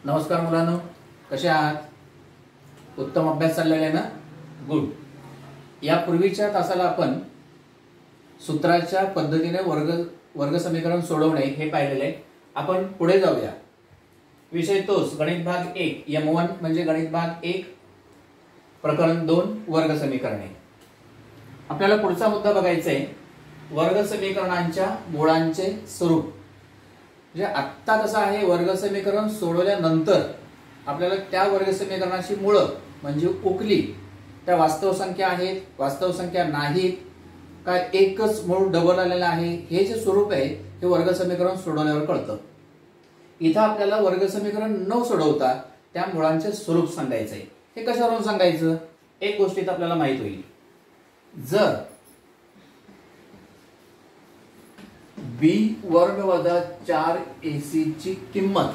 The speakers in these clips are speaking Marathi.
नमस्कार मुलांनो, कसे आहात? उत्तम अभ्यास चाललेला आहे ना? गुड. यापूर्वीच्या तासाला आपण सूत्राच्या पद्धतीने वर्ग समीकरण सोडवणे हे पाहिलेले आहे. आपण पुढे जाऊया. विषय तोच, गणित भाग 1 M1 म्हणजे गणित भाग 1 प्रकरण 2 वर्ग समीकरणे. आपल्याला पुढचा मुद्दा बघायचा आहे, वर्ग समीकरणांच्या मुळांचे स्वरूप. म्हणजे आत्ता कसं आहे, वर्ग समीकरण सोडवल्यानंतर आपल्याला त्या वर्ग समीकरणाची मुळं म्हणजे उकली त्या वास्तव संख्या आहेत, वास्तव संख्या नाहीत, काय एकच मूळ डबल आलेलं आहे, हे जे स्वरूप आहे हे वर्ग समीकरण सोडवल्यावर कळतं. इथं आपल्याला वर्ग समीकरण न सोडवता त्या मुळांचे स्वरूप सांगायचं आहे. हे कशावरून सांगायचं? एक गोष्टीत आपल्याला माहित होईल. जर b वर्ग वजा 4ac ची किंमत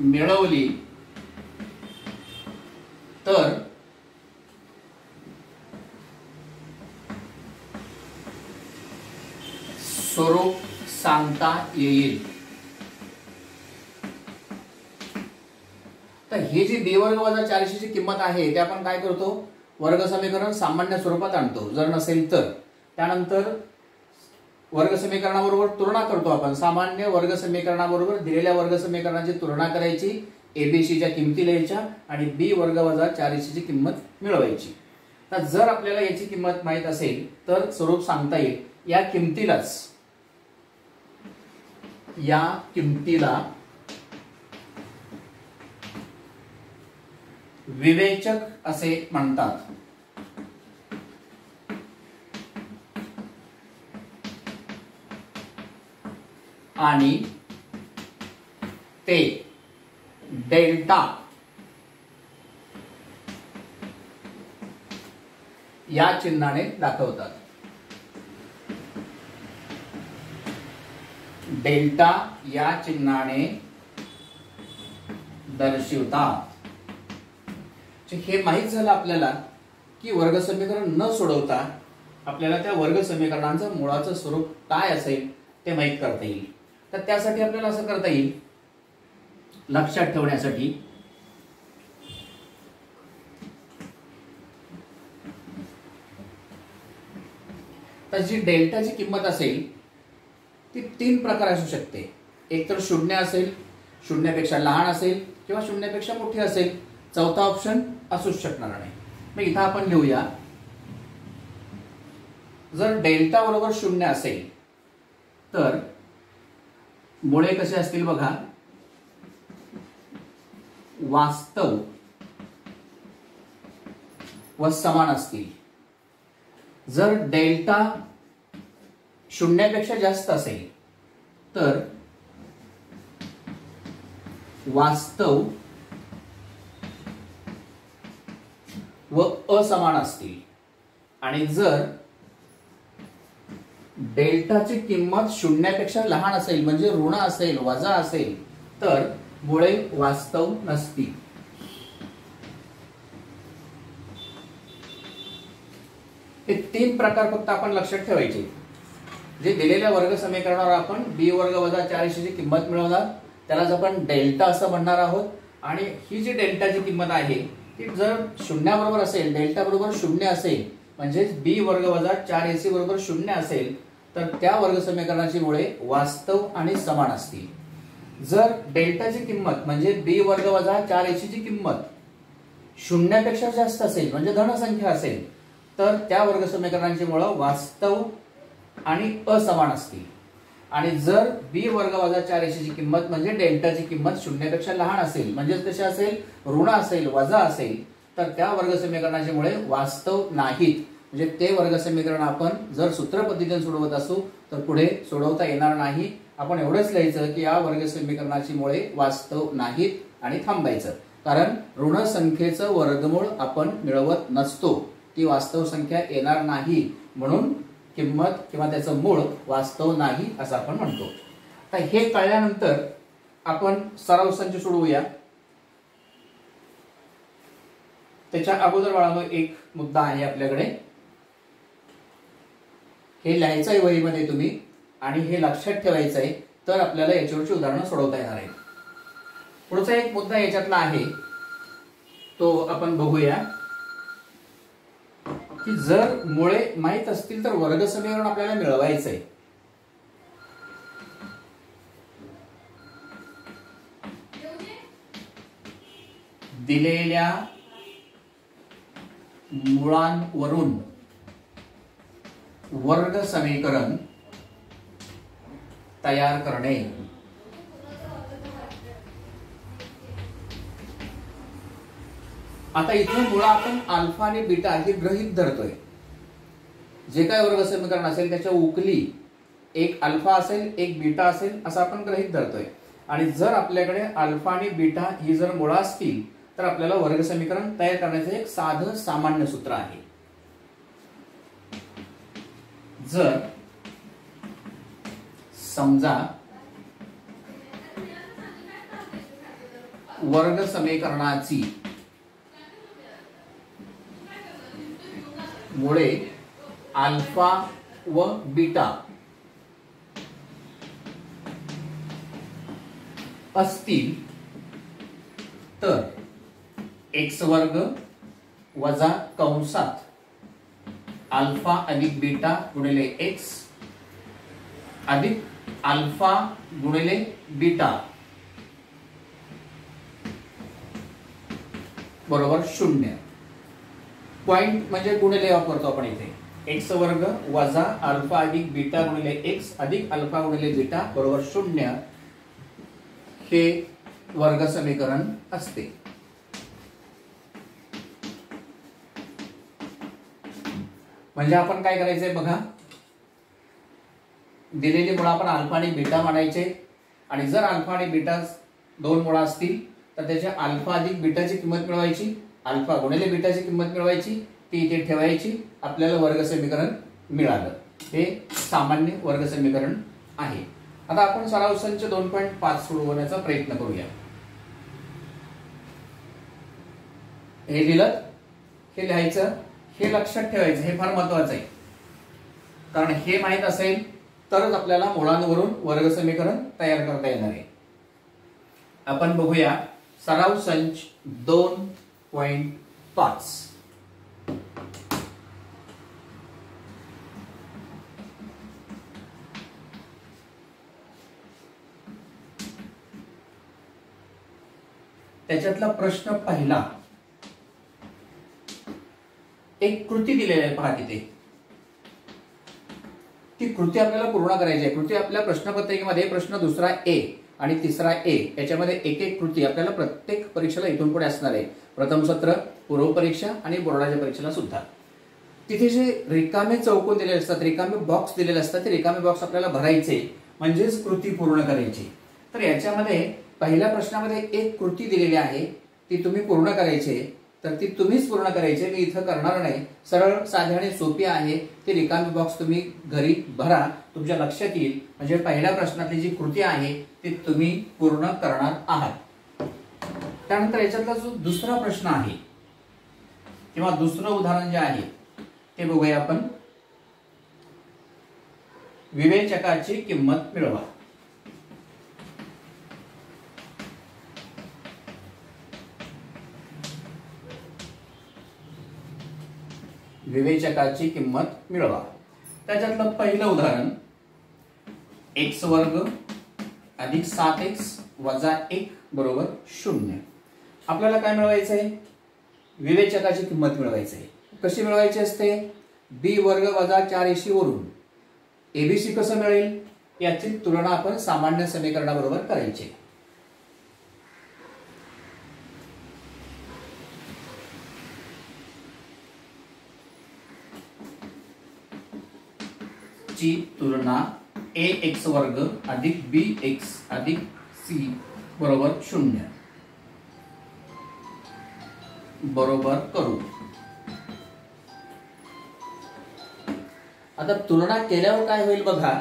मिळवली तर स्वरूप सांगता येईल. तर हे जे b वर्ग वजा 4ac ची किंमत आहे ते आपण काय करतो, वर्ग समीकरण सामान्य स्वरूपात आणतो. जर नसेल तर त्यानंतर वर्ग समीकरणाबरोबर तुलना करतो. आपण सामान्य वर्ग समीकरणाबरोबर दिलेल्या वर्ग समीकरणाची तुलना करायची, एबीसीच्या किमती लिहायच्या आणि b वर्ग वजा 4ac ची किंमत मिळवायची. तर जर आपल्याला याची किंमत माहित असेल तर स्वरूप सांगता येईल. या किमतीला विवेचक असे म्हणतात. आणि ते डेल्टा या चिन्हाने दाखवतात. डेल्टा या चिन्हाने दर्शवतात. हे माहित झालं आपल्याला की वर्ग समीकरण न सोडवता आपल्याला त्या वर्ग समीकरणांचं मुळाचं स्वरूप काय असेल ते माहित करता येईल. तर त्यासाठी आपल्याला असं करता येईल, लक्षात ठेवण्यासाठी तर जी डेल्टाची किंमत असेल ती 3 प्रकार असू शकते. एक तर 0 असेल, 0पेक्षा लहान असेल किंवा 0पेक्षा मोठी असेल. चौथा ऑप्शन असूच शकणार नाही. मग इथं आपण लिहूया, जर डेल्टा बरोबर 0 असेल तर मुळे कसे असतील बघा, वास्तव व समान असतील. जर डेल्टा 0पेक्षा जास्त असेल तर वास्तव व असमान असतील. आणि जर डेल्टाची किंमत 0पेक्षा लहान असेल म्हणजे ऋण असेल, वजा असेल, तर मुळे वास्तव नसतील. हे 3 प्रकार फक्त आपण लक्षात ठेवायचे. जे दिलेल्या वर्ग समीकरणावर आपण b वर्ग वजा 4ac ची किंमत मिळवणार त्यालाच आपण डेल्टा असं म्हणणार आहोत. आणि ही जी डेल्टाची किंमत आहे ती जर 0 बरोबर असेल, डेल्टा बरोबर 0 असेल म्हणजे b वर्ग वजा 4ac बरोबर 0 असेल तर त्या वर्ग समीकरणाची मुळे वास्तव आणि समान असतील. जर डेल्टाची किंमत म्हणजे b वर्ग वजा 4ac ची किंमत 0पेक्षा जास्त असेल म्हणजे धनसंख्या असेल तर त्या वर्ग समीकरणाची मुळे वास्तव आणि असमान असतील. आणि जर b वर्ग वजा 4ac ची किंमत म्हणजे डेल्टाची किंमत 0पेक्षा लहान असेल म्हणजे कशी असेल, ऋण असेल, वजा असेल, तर त्या वर्ग समीकरणाची मुळे वास्तव नाहीत. म्हणजे ते वर्ग समीकरण आपण जर सूत्र पद्धतीने सोडवत असू तर पुढे सोडवता येणार नाही. आपण एवढंच लिहायचं की या वर्ग समीकरणाची मुळे वास्तव नाहीत आणि थांबायचं. कारण ऋण संख्येचं वर्गमूळ आपण मिळवत नसतो, ती वास्तव संख्या येणार नाही म्हणून किंमत किंवा त्याचं मूळ वास्तव नाही असं आपण म्हणतो. तर हे कळल्यानंतर आपण सराव संच सोडवूया. त्याच्या अगोदर बाळांनो एक मुद्दा आहे आपल्याकडे. हे लिहायचं आहे वहीमध्ये तुम्ही आणि हे लक्षात ठेवायचं आहे, तर आपल्याला याच्यावरची उदाहरणं सोडवता येणार आहेत. पुढचा एक मुद्दा याच्यातला आहे तो आपण बघूया की जर मुळे माहित असतील तर वर्ग समीकरण आपल्याला मिळवायचं आहे. दिलेल्या मुळांवरून वर्ग समीकरण तयार करणे. आता इथे मुळा आपण अल्फा आणि बीटा हे गृहीत धरतोय. जे काय वर्ग समीकरण असेल त्याच्या उकली एक अल्फा असेल एक बीटा असेल असं आपण गृहीत धरतोय. आणि जर आपल्याकडे अल्फा आणि बीटा ही जर मुळा असतील तर आपल्याला वर्ग समीकरण तयार करण्याचं एक साधं सामान्य सूत्र आहे. जर समजा वर्ग समीकरणाची मुळे अल्फा व बीटा असतील तर एक्स वर्ग वजा कंसात अल्फा अधिक बीटा गुणिले एक्स अधिक अल्फा गुणिले बीटा बरोबर 0. पॉइंट म्हणजे गुणिले वापरतो आपण इथे. एक्स वर्ग वजा अल्फा अधिक बीटा गुणिले एक्स अधिक अल्फा गुणिले बीटा बरोबर 0 हे वर्ग समीकरण असते. म्हणजे आपण काय करायचंय बघा, दिलेली मुळा आपण अल्फा आणि बीटा मानायचे आणि जर अल्फा आणि बीटा दोन मुळा असतील तर त्याच्या अल्फा अधिक बीटाची किंमत मिळवायची, अल्फा गुणिले बीटाची किंमत मिळवायची, ती इथे ठेवायची, आपल्याला वर्ग समीकरण मिळालं. हे सामान्य वर्ग समीकरण आहे. आता आपण सराव संच 2.5 सोडवण्याचा प्रयत्न करूया. हे लिहिलं, हे लिहायचं, हे लक्षात ठेवायचं, हे फार महत्वाचं आहे. कारण हे माहित असेल तरच आपल्याला मुळांवरून वर्ग समीकरण तयार करता येणार आहे. आपण बघूया सराव संच 2.5. त्याच्यातला प्रश्न पहिला, एक कृती दिलेली आहे पहा तिथे. ती कृती आपल्याला पूर्ण करायची आहे. कृती आपल्या प्रश्नपत्रिकेमध्ये प्रश्न दुसरा ए आणि तिसरा ए याच्यामध्ये एक एक कृती आपल्याला प्रत्येक परीक्षेला इथून पुढे असणार आहे. प्रथम सत्र, पूर्व परीक्षा आणि बोर्डाच्या परीक्षेला सुद्धा. तिथे जे रिकामे चौकोन दिलेले असतात, रिकामे बॉक्स दिलेले असतात, ते रिकामे बॉक्स आपल्याला भरायचे म्हणजेच कृती पूर्ण करायची. तर याच्यामध्ये पहिल्या प्रश्नामध्ये एक कृती दिलेली आहे, ती तुम्ही पूर्ण करायची. तर ती तुम्हीच पूर्ण करायची, मी इथं करणार नाही. सरळ साधी आणि सोपी आहे. ते रिकामी बॉक्स तुम्ही घरी भरा, तुमच्या लक्षात येईल. म्हणजे पहिल्या प्रश्नातली जी कृती आहे ती तुम्ही पूर्ण करणार आहात. त्यानंतर याच्यातला जो दुसरा प्रश्न आहे किंवा दुसरं उदाहरण जे आहे ते बघूया आपण. विवेचकाची किंमत मिळवा. विवेचकाची किंमत मिळवा. त्याच्यातलं पहिलं उदाहरण, एक्स वर्ग अधिक 7x वजा 1 बरोबर 0. आपल्याला काय मिळवायचं आहे? विवेचकाची किंमत मिळवायची आहे. कशी मिळवायची असते? बी वर्ग वजा 4ac वरून एबीसी कसं मिळेल याची तुलना आपण सामान्य समीकरणाबरोबर करायची. ची तुलना ax वर्ग अधिक bx अधिक c बरोबर 0 बरोबर करू. आता तुलना केल्यावर काय होईल बघा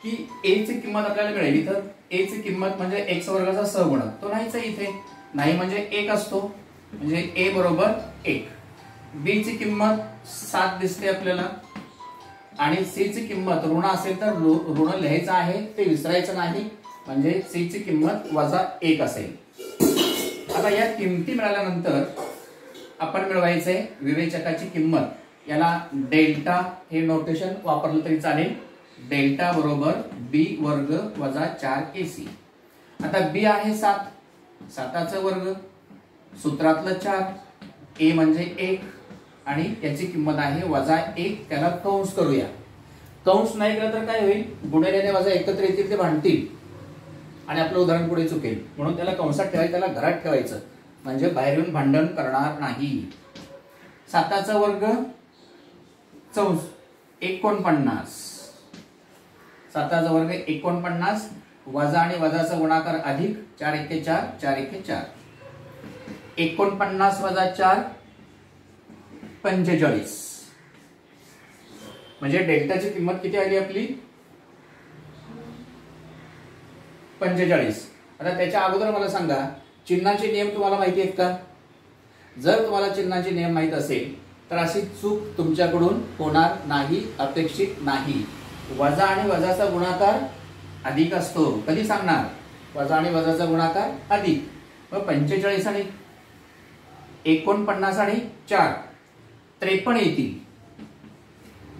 की a ची किंमत आपल्याला मिळेल. इथं a ची किंमत म्हणजे x वर्गाचा सहगुणक, तो नाहीच आहे इथे. नाही म्हणजे 1 असतो, म्हणजे a बरोबर 1. b ची किंमत 7 दिसते आपल्याला. आणि सी ची किंमत ऋण असेल तर ऋण लिहायचं आहे, ते विसरायचं नाही. म्हणजे सी ची किंमत -1 असेल. आता या किमती मिळाल्यानंतर आपण मिळवायचंय विवेचकाची किंमत. याला डेल्टा हे नोटेशन वापरलं तरी चालेल. डेल्टा बरोबर बी वर्ग वजा 4ac. आता बी आहे 7, 7चा वर्ग, सूत्रातलं 4, ए म्हणजे 1 आणि याची किंमत आहे -1. त्याला कंस करूया. कंस नाही केलं तर काय होईल, गुणिले वजा एकत्र येतील, ते भांडतील आणि आपलं उदाहरण पुढे चुकेल. म्हणून त्याला कंसात ठेवायचं, त्याला घरात ठेवायचं, म्हणजे बाहेर येऊन भांडण करणार नाही. 7चा वर्ग 49, 7चा वर्ग 49 वजा आणि वजाचा गुणाकार अधिक 4 एके 4, 4 एके 4, 49 वजा 4 45. म्हणजे डेल्टाची किंमत किती आली आपली 45. आता त्याच्या अगोदर मला सांगा, चिन्हाचे नियम तुम्हाला माहिती आहेत का? जर तुम्हाला चिन्हाचे नियम माहित असेल तर अशी चूक तुमच्याकडून होणार नाही, अपेक्षित नाही. वजा आणि वजाचा गुणाकार अधिक असतो. कधी सांगणार? वजा आणि वजाचा गुणाकार अधिक. मग 45 आणि 49 आणि 4 53 येतील.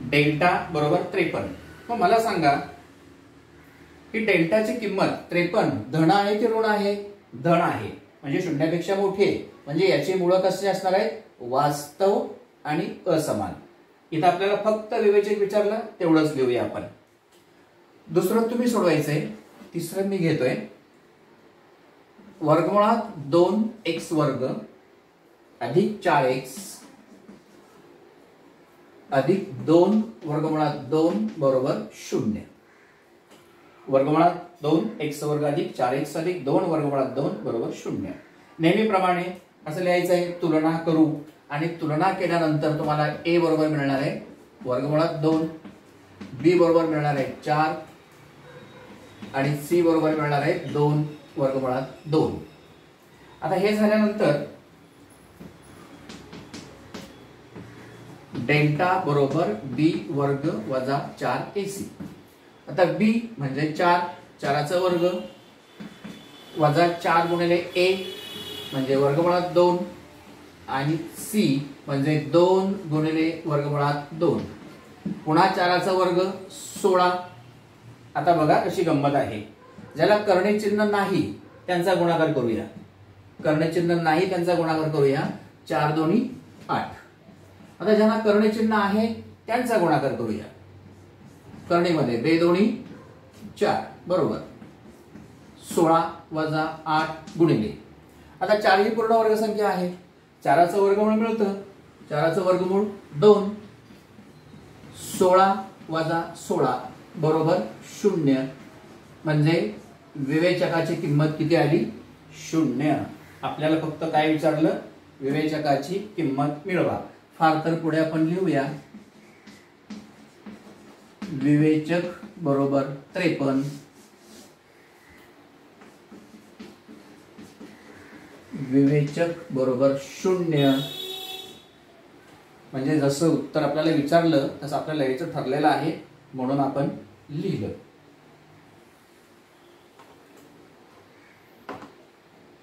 डेल्टा बरोबर 53. मग मला सांगा की डेल्टाची किंमत 53 धन आहे की ऋण आहे? धन आहे, म्हणजे शून्यापेक्षा मोठी आहे. म्हणजे याची मुळं कशी असणार आहेत? वास्तव आणि असमान. इथं आपल्याला फक्त विवेचक विचारलं तेवढंच लिहूया आपण. दुसरं तुम्ही सोडवायचंय. तिसरं मी घेतोय. वर्गमुळात 2x वर्ग अधिक 4x अधिक 2 वर्गमुळात 2 बरोबर 0. वर्गमुळात 2x वर्ग अधिक 4x अधिक 2 वर्गमुळात 2 बरोबर 0. नेहमीप्रमाणे असं लिहायचं आहे. तुलना करू आणि तुलना केल्यानंतर तुम्हाला a बरोबर मिळणार आहे वर्गमुळात 2, b बरोबर मिळणार आहे 4 आणि c बरोबर मिळणार आहे 2 वर्गमुळात 2. आता हे झाल्यानंतर डेल्टा बरोबर b वर्ग वजा 4ac. आता b म्हणजे 4, 4चा वर्ग वजा 4 गुणिले a म्हणजे वर्गमुळात 2 आणि c म्हणजे 2 गुणिले वर्गमुळात 2 पुन्हा 4चा वर्ग 16. आता बघा कशी गंमत आहे. ज्याला कर्णे चिन्ह नाही त्यांचा गुणाकार करूया. कर्णे चिन्ह नाही त्यांचा गुणाकार करूया. 4 दोन्ही 8. आता ज्यांना कर्णे चिन्ह आहे त्यांचा गुणाकार करूया. कर्णीमध्ये 2 दोन्ही 4 बरोबर 16 वजा 8 गुणिले. आता 4 ही पूर्ण वर्गसंख्या आहे. 4चं वर्गमूळ मिळतं. 4चं वर्गमूळ 2. 16 वजा 16 बरोबर 0. म्हणजे विवेचकाची किंमत किती आली? 0. आपल्याला फक्त काय विचारलं? विवेचकाची किंमत मिळवा. फार तर पुढे आपण लिहूया विवेचक बरोबर 53. विवेचक बरोबर 0. म्हणजे जसं उत्तर आपल्याला विचारलं तसं आपल्याला लिहायचं ठरलेलं आहे म्हणून आपण लिहिलं.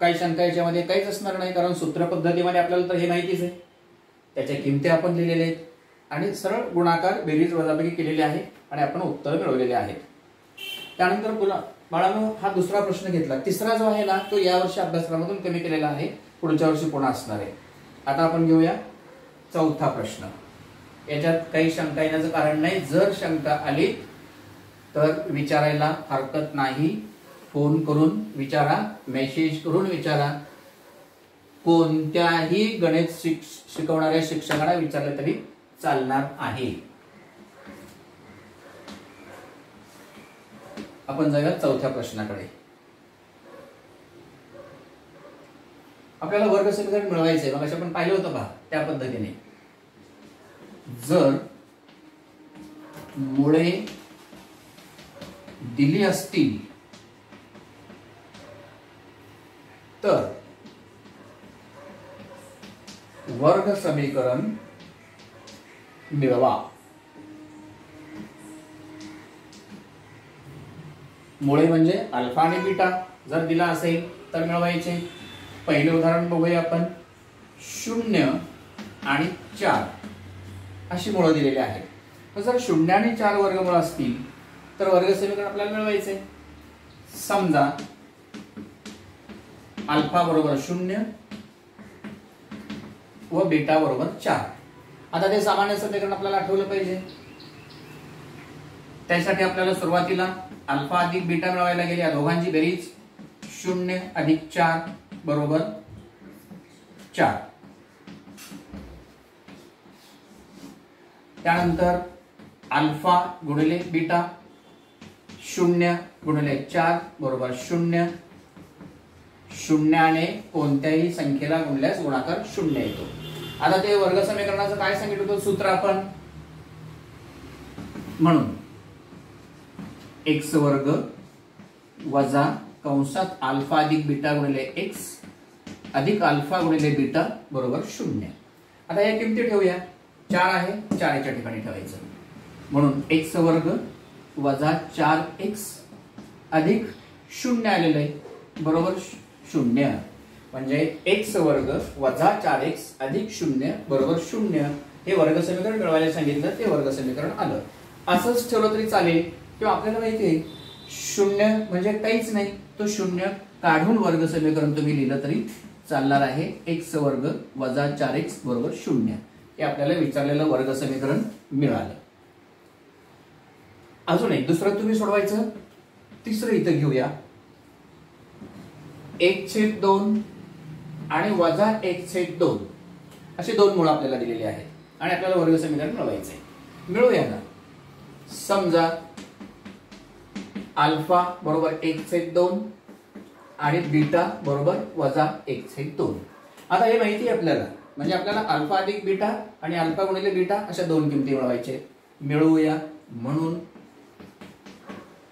काही शंका याच्यामध्ये काहीच असणार नाही, कारण सूत्र पद्धतीमध्ये आपल्याला तर हे माहितीच आहे. त्याच्या किमती आपण लिहिलेल्या आहेत आणि सरळ गुणाकार बेरीज वजाबाकी केलेली आहे आणि आपण उत्तर मिळवलेले आहेत. त्यानंतर पुन्हा बाळांनो हा दुसरा प्रश्न घेतला. तिसरा जो आहे ना तो यावर्षी अभ्यासक्रमातून कमी केलेला आहे, पुढच्या वर्षी पुन्हा असणार आहे. आता आपण घेऊया चौथा प्रश्न. याच्यात काही शंका येण्याचं कारण नाही. जर शंका आली तर विचारायला हरकत नाही. फोन करून विचारा, मेसेज करून विचारा. कोणत्याही गणित शिकवणाऱ्या शिक्षकांना विचारले तरी चालणार आहे. आपण जाऊया चौथ्या प्रश्नाकडे. आपल्याला वर्ग समीकरण मिळवायचंय. मग आपण पाहिलं होतं पहा त्या पद्धतीने. जर मुळे दिली असतील तर वर्ग समीकरण मिळवा. मुळे म्हणजे अल्फा आणि बीटा जर दिला असेल तर मिळवायचे. पहिले उदाहरण बघूया आपण. 0 आणि 4 अशी मुळं दिलेली आहेत. तर जर 0 आणि 4 वर्गमूळ असतील तर वर्ग समीकरण आपल्याला मिळवायचे. समजा अल्फा बरोबर 0 व बीटा बरोबर 4. आता ते सामान्य समीकरण आपल्याला आठवलं पाहिजे. त्यासाठी आपल्याला सुरुवातीला अल्फा अधिक बीटा मिळवायला गेले. या दोघांची बेरीज 0 अधिक 4 बरोबर 4. त्यानंतर अल्फा गुणिले बीटा 0 गुणिले 4 बरोबर 0. शून्याने कोणत्याही संख्येला गुणल्यास गुणाकार 0 येतो. आता ते वर्ग समीकरणाचं काय सांगितलं होतं सूत्र आपण. म्हणून x वर्ग वजा कंसात अल्फा अधिक बीटा गुणिले x अधिक अल्फा गुणिले बीटा बरोबर 0. आता या किमती ठेवूया. 4 आहे, 4 च्या ठिकाणी ठेवायचं. म्हणून x वर्ग वजा 4x अधिक 0 आलेलं आहे बरोबर 0. म्हणजे x वर्ग वजा 4x अधिक 0 बरोबर 0 हे वर्ग समीकरण मिळवायला सांगितलं. ते वर्ग समीकरण आलं. असंच ठेवलं तरी चालेल किंवा आपल्याला माहिती आहे 0 म्हणजे काहीच नाही, तो 0 काढून वर्ग समीकरण तुम्ही लिहिलं तरी चालणार आहे. x वर्ग वजा 4x बरोबर 0 हे आपल्याला विचारलेलं वर्ग समीकरण मिळालं. अजून एक दुसरं तुम्ही सोडवायचं. तिसरं इथं घेऊया. 1/2 आणि वजा 1/2 असे दोन मुळे आपल्याला दिलेले आहेत आणि आपल्याला वर्ग समीकरण मिळवायचे. मिळवूया ना. समजा अल्फा बरोबर 1/2 आणि बीटा बरोबर वजा 1/2. आता हे माहिती आहे आपल्याला. म्हणजे आपल्याला अल्फा अधिक बीटा आणि अल्फा गुणिले बीटा अशा दोन किमती मिळवायचे. मिळवूया. म्हणून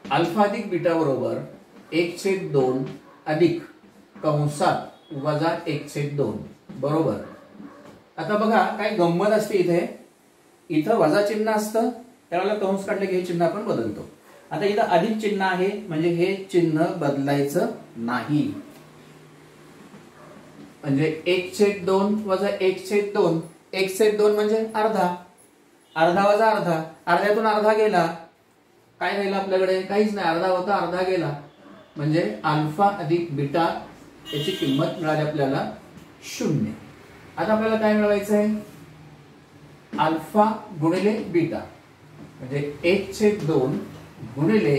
अल्फा अधिक बीटा बरोबर 1/2 अधिक कंसात वजा 1/2 बरोबर. आता बघा काय गंमत असते इथे. इथं वजा चिन्ह असतं त्यावेळेला कंस काढले की हे चिन्ह आपण बदलतो. आता इथं अधिक चिन्ह आहे म्हणजे हे चिन्ह बदलायचं नाही. म्हणजे 1/2 वजा 1/2 1/2 म्हणजे अर्धा. अर्धा वजा अर्धा, अर्ध्यातून अर्धा गेला. काय राहिलं आपल्याकडे? काहीच नाही. अर्धा होता, अर्धा गेला. म्हणजे अल्फा अधिक बीटा याची किंमत मिळाली आपल्याला 0. आता आपल्याला काय मिळवायचं आहे? अल्फा गुणिले बीटा म्हणजे 1/2 गुणिले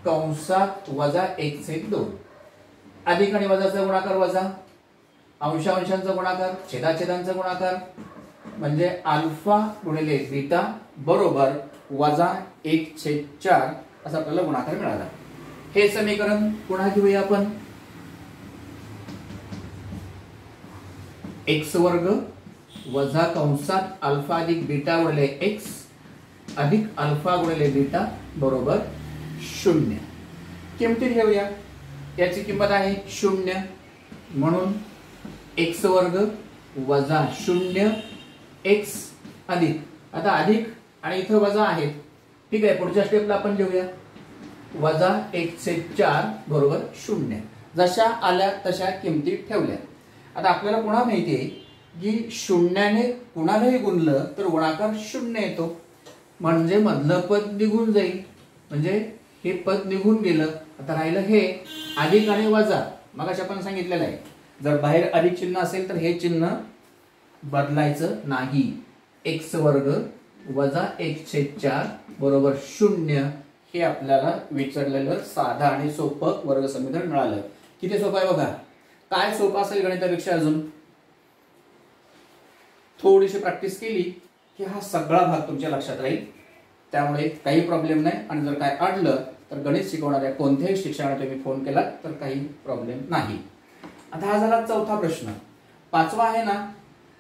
कंसात वजा 1/2. अधिक आणि वजाचा गुणाकार वजा, अंशांशांचा गुणाकार, छेदाछेदांचा गुणाकार म्हणजे अल्फा गुणिले बीटा बरोबर वजा 1/4 असा आपल्याला गुणाकार मिळाला. हे समीकरण पुन्हा घेऊया आपण. x वर्ग वजा कंसात अल्फा अधिक बीटा गुणिले x अधिक अल्फा गुणिले बीटा बरोबर 0. किमती घेऊया. याची किंमत आहे 0. म्हणून x वर्ग वजा 0 x अधिक, आता अधिक आणि इथं वजा आहेत. ठीक आहे. पुढच्या स्टेपला आपण घेऊया. वजा 1/4 बरोबर 0. जशा आल्या तशा किमती ठेवल्या. आता आपल्याला पुन्हा माहिती आहे की 0ने कुणालाही गुणलं तर गुणाकार 0 येतो. म्हणजे मधलं पद निघून जाईल. म्हणजे हे पद निघून गेलं. आता राहिलं हे अधिक आणि वजा. मगाशी आपण सांगितलेलं आहे जर बाहेर अधिक चिन्ह असेल तर हे चिन्ह बदलायचं नाही. x वर्ग वजा 1/4 बरोबर 0 हे आपल्याला विचारलेलं साधं आणि सोपं वर्ग समीकरण मिळालं. किती सोपं आहे बघा. काय सोपं असेल गणितापेक्षा अजून? थोडीशी प्रॅक्टिस केली की हा सगळा भाग तुमच्या लक्षात राहील. त्यामुळे काही प्रॉब्लेम नाही. आणि जर काय अडलं तर गणित शिकवणाऱ्या कोणत्याही शिक्षकाला तुम्ही फोन केला तर काही प्रॉब्लेम नाही. आता हा झाला चौथा प्रश्न. पाचवा आहे ना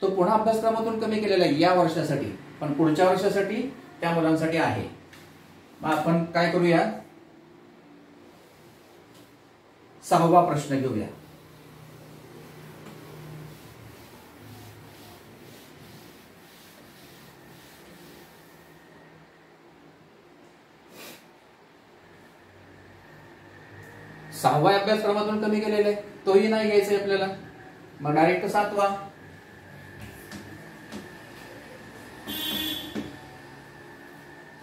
तो पुन्हा अभ्यासक्रमातून कमी केलेला आहे या वर्षासाठी, पण पुढच्या वर्षासाठी त्या मुलांसाठी आहे. मग आपण काय करूया? 6वा प्रश्न घेऊया. 6व्या अभ्यासक्रमातून कमी केलेला आहे, तोही नाही घ्यायचा आपल्याला, मग डायरेक्ट 7वा.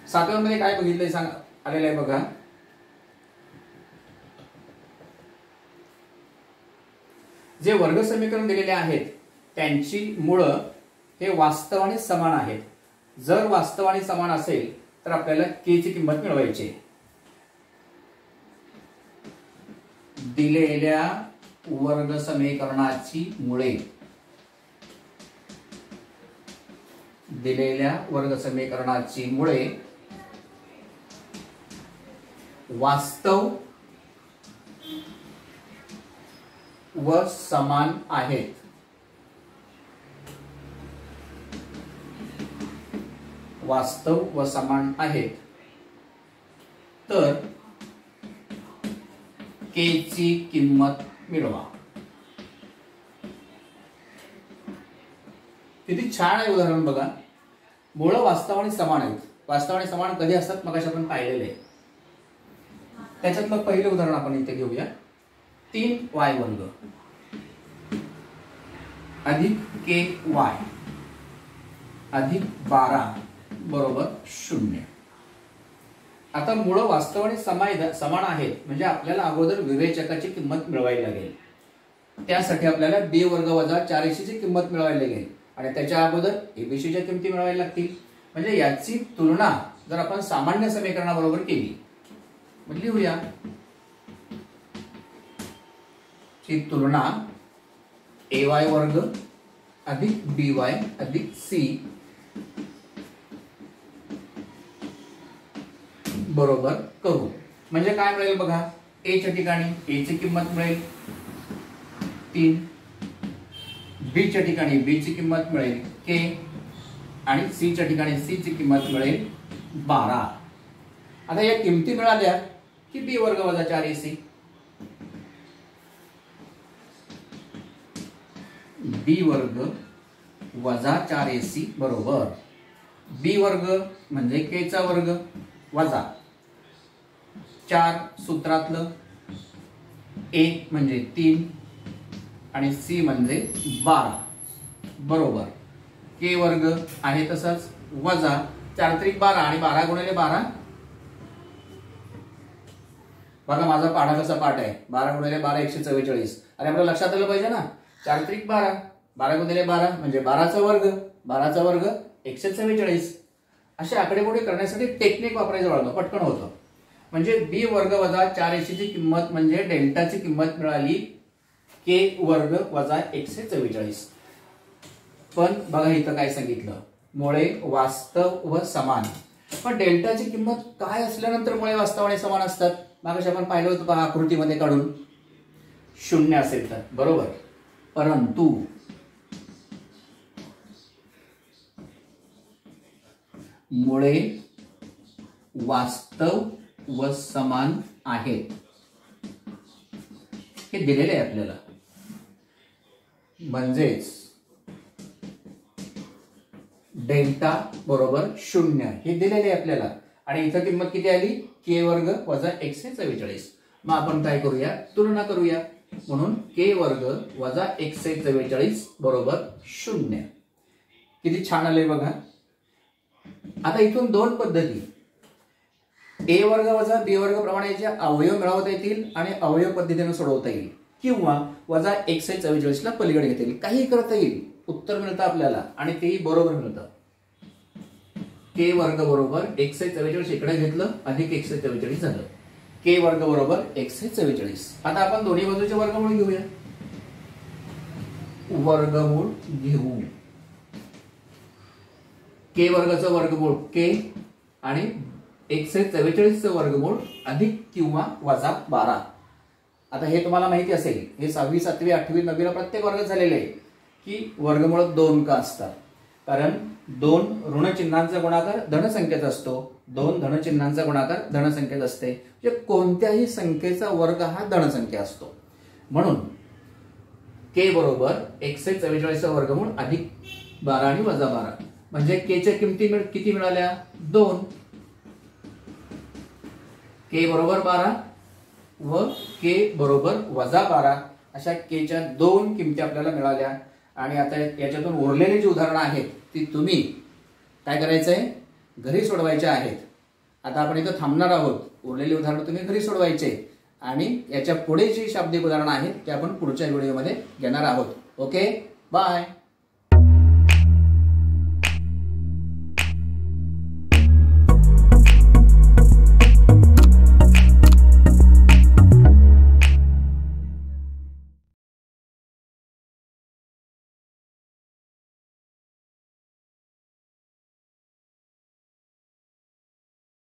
7व्या मध्ये काय बघितलंय सांग आलेलं आहे बघा. जे वर्ग समीकरण दिलेले आहेत त्यांची मुळं हे वास्तव आणि समान आहेत. जर वास्तव आणि समान असेल तर आपल्याला के ची किंमत मिळवायची. दिलेल्या वर्ग समीकरणाची मुळे, दिलेल्या वर्ग समीकरणाची मुळे वास्तव व समान आहेत. वास्तव व समान आहेत तर के ची किंमत मिळवा. किती छान आहे उदाहरण बघा. मुळं वास्तव आणि समान आहेत. वास्तव आणि समान कधी असतात मग आपण पाहिलेले आहे. त्याच्यातलं पहिलं उदाहरण आपण इथे घेऊया. 3y वर्ग अधिक ky अधिक 12 बरोबर 0. आता मुळं वास्तव आणि समान आहेत म्हणजे आपल्याला अगोदर विवेचकाची किंमत मिळवावी लागेल. त्यासाठी आपल्याला b वर्ग वजा 4ac ची किंमत मिळवावी लागेल आणि त्याच्या अगोदर abc च्या किमती मिळवायला लागतील. म्हणजे याची तुलना जर आपण सामान्य समीकरणाबरोबर केली म्हणजे लिहूया ची तुलना ay वर्ग अधिक by अधिक c बरोबर करू. म्हणजे काय मिळेल बघा. a च्या ठिकाणी a ची किंमत मिळेल 3, b च्या ठिकाणी b ची किंमत मिळेल k आणि c च्या ठिकाणी c ची किंमत मिळेल 12. आता या किमती मिळाल्या की b वर्ग वजा 4ac, b वर्ग वजा 4ac बरोबर b वर्ग म्हणजे k चा वर्ग वजा 4 सूत्रातलं, a म्हणजे 3 आणि c म्हणजे 12 बरोबर k वर्ग आहे तसंच वजा 4 त्रिक 12 आणि 12 गुणिले 12. बघा माझा पाढा कसा पाठ आहे. 12 गुणिले 12 144. अरे आपल्याला लक्षात आलं पाहिजे ना. 4 त्रिक 12, 12 गुणिले 12 म्हणजे 12चा वर्ग, 12चा वर्ग 144. असे आकडेमोडी करण्यासाठी टेक्निक वापरायचं वाढलं, पटकन होतं. म्हणजे b वर्ग वजा 4ac ची किंमत म्हणजे डेल्टाची किंमत मिळाली k वर्ग वजा 144. पण बघा इथं काय सांगितलं, मुळे वास्तव व समान. पण डेल्टाची किंमत काय असल्यानंतर मुळे वास्तव आणि समान असतात. मागाशी आपण पाहिलं होतं पहा आकृतीमध्ये काढून 0 असेल तर बरोबर. परंतु मुळे वास्तव व समान आहेत हे दिलेले आहे आपल्याला. म्हणजेच डेल्टा बरोबर 0 हे दिलेले आहे आपल्याला. आणि इथं किंमत किती आली k वर्ग वजा 144. मग आपण काय करूया, तुलना करूया. म्हणून k वर्ग वजा 144 बरोबर 0. किती छान आले बघा. आता इथून दोन पद्धती, a वर्ग वजा b वर्ग प्रमाणे याचे अवयव मिळवता येतील आणि अवयव पद्धतीने सोडवता येईल किंवा वजा 144 ला पलीकडे घेता येईल. काही करता येईल, उत्तर मिळतं आपल्याला आणि तेही बरोबर मिळतं. k वर्ग बरोबर 144 इकडे घेतलं अधिक 144 झालं. k वर्ग बरोबर 144. आता आपण दोन्ही बाजूचे वर्गमूळ घेऊया. वर्गमूळ घेऊ. k वर्गाचं वर्गमूळ k आणि 144 चं वर्गमूळ अधिक किंवा वजा 12. आता हे तुम्हाला माहिती असेल, हे 6वी 7वी 8वी 9वी ला प्रत्येक वर्गात झालेले आहे की वर्गमूळ 2 का असतात. कारण 2 ऋण चिन्हांचा गुणाकार धन संख्येत असतो, 2 धन चिन्हांचा गुणाकार धन संख्येत असते. म्हणजे कोणत्याही संख्येचा वर्ग हा धन संख्या असतो. म्हणून k बरोबर 144 चा वर्गमूळ अधिक 12 आणि वजा 12 म्हणजे k च्या किमती किती मिळाल्या 2. k बरोबर 12 व के बरोबर -12 अशा केच्या 2 किमती आपल्याला मिळाल्या. आणि आता याच्यातून उरलेली जी उदाहरणं आहेत ती तुम्ही काय करायचं आहे, घरी सोडवायचे आहेत. आता आपण इथं थांबणार आहोत. उरलेली उदाहरणं तुम्ही घरी सोडवायचे आणि याच्या पुढे जी शाब्दिक उदाहरणं आहेत ते आपण पुढच्या व्हिडिओमध्ये घेणार आहोत. Okay, bye.